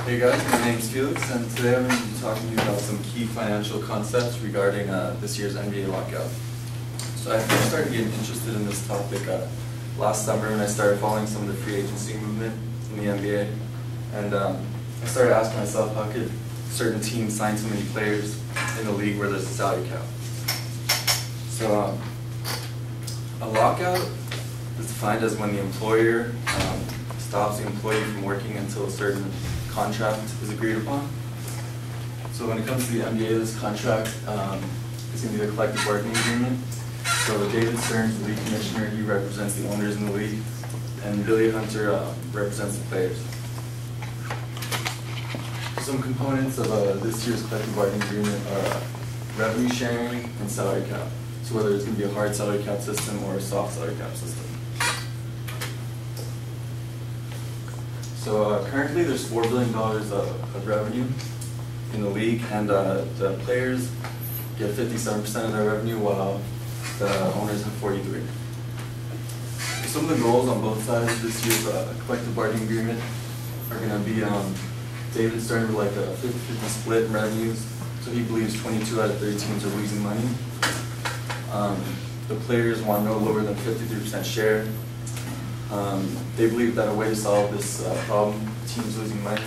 Hey guys, my name is Felix, and today I'm going to be talking to you about some key financial concepts regarding this year's NBA lockout. So I first started getting interested in this topic last summer when I started following some of the free agency movement in the NBA, and I started asking myself, how could certain teams sign so many players in the league where there's a salary cap? So a lockout is defined as when the employer stops the employee from working until a certain contract is agreed upon. So when it comes to the NBA, this contract is going to be the collective bargaining agreement. So David Stern, the league commissioner, he represents the owners in the league, and Billy Hunter represents the players. Some components of this year's collective bargaining agreement are revenue sharing and salary cap. So whether it's going to be a hard salary cap system or a soft salary cap system. So currently there's $4 billion of revenue in the league, and the players get 57% of their revenue while the owners have 43%. Some of the goals on both sides of this year's collective bargaining agreement are going to be David Stern with like a 50-50 split in revenues, so he believes 22 out of 30 teams are losing money. The players want no lower than 53% share. They believe that a way to solve this problem, teams losing money,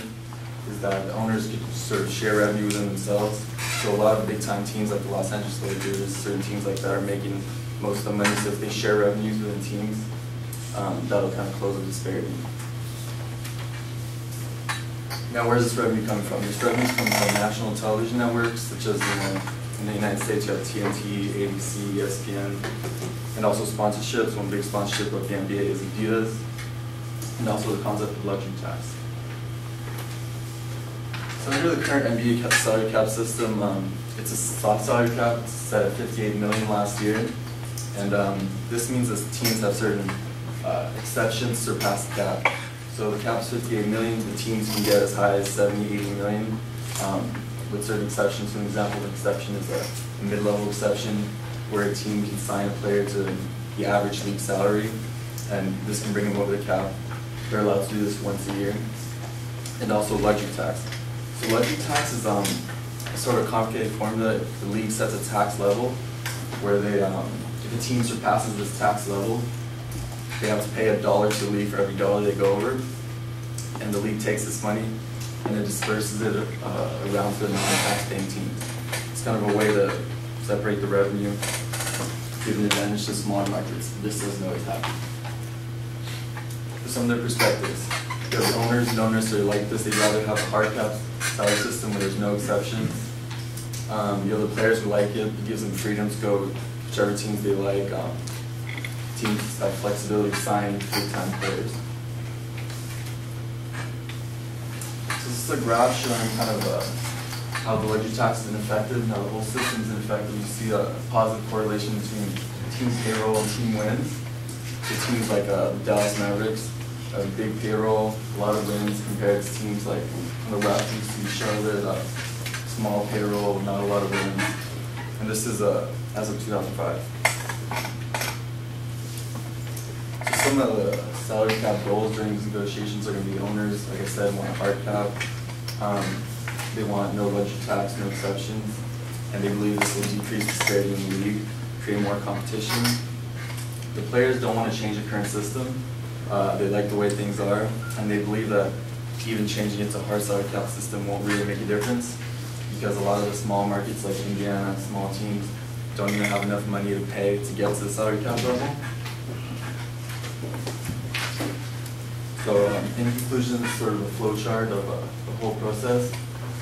is that the owners could sort of share revenue within themselves. So a lot of big-time teams like the Los Angeles Lakers, certain teams like that are making most of the money. So if they share revenues within teams, that'll kind of close the disparity. Now, where's this revenue coming from? This revenue is coming from national television networks, such as in the United States, you have TNT, ABC, ESPN, and also sponsorships. One big sponsorship of the NBA is Adidas, and also the concept of luxury tax. So under the current NBA salary cap system, it's a soft salary cap. It's set at $58 million last year, and this means that teams have certain exceptions surpass the cap. So the cap is $58 million. The teams can get as high as $70, $80 million. With certain exceptions. So an example of an exception is a mid-level exception where a team can sign a player to the average league salary, and this can bring them over the cap. They're allowed to do this once a year. And also luxury tax. So luxury tax is a sort of complicated formula. The league sets a tax level where they, if a team surpasses this tax level, they have to pay $1 to the league for every dollar they go over, and the league takes this money and it disperses it around to the non-tax-paying teams. It's kind of a way to separate the revenue, give an advantage to smaller markets. This doesn't always happen. For some of their perspectives, the owners don't necessarily like this. They'd rather have a hard cap salary system where there's no exceptions. The players who like it. It gives them freedom to go whichever teams they like. Teams have flexibility to sign big-time players. So this is a graph showing kind of how the luxury tax has been affected, how the whole system has been affected. You see a positive correlation between team payroll and team wins. So teams like the Dallas Mavericks, a big payroll, a lot of wins, compared to teams like the left, you see Charlotte, small payroll, not a lot of wins. And this is as of 2005. So some of the salary cap goals during these negotiations are going to be owners, like I said, want a hard cap. They want no luxury tax, no exceptions, and they believe this will decrease disparity in the league, create more competition. The players don't want to change the current system. They like the way things are, and they believe that even changing it to a hard salary cap system won't really make a difference, because a lot of the small markets like Indiana, small teams, don't even have enough money to pay to get to the salary cap level. So in conclusion, this is sort of a flow chart of the whole process.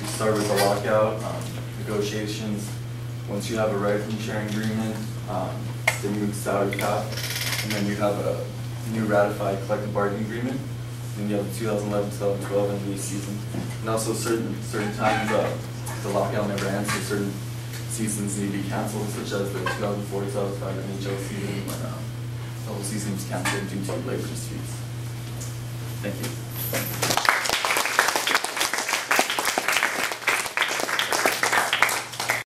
You start with the lockout, negotiations. Once you have a revenue sharing agreement, then you move to salary cap, and then you have a new ratified collective bargaining agreement. Then you have the 2011-2012 NBA season. And also certain times the lockout never ends, so certain seasons need to be canceled, such as the 2004-2005 NHL season when the whole season was canceled due to labor disputes. Thank you.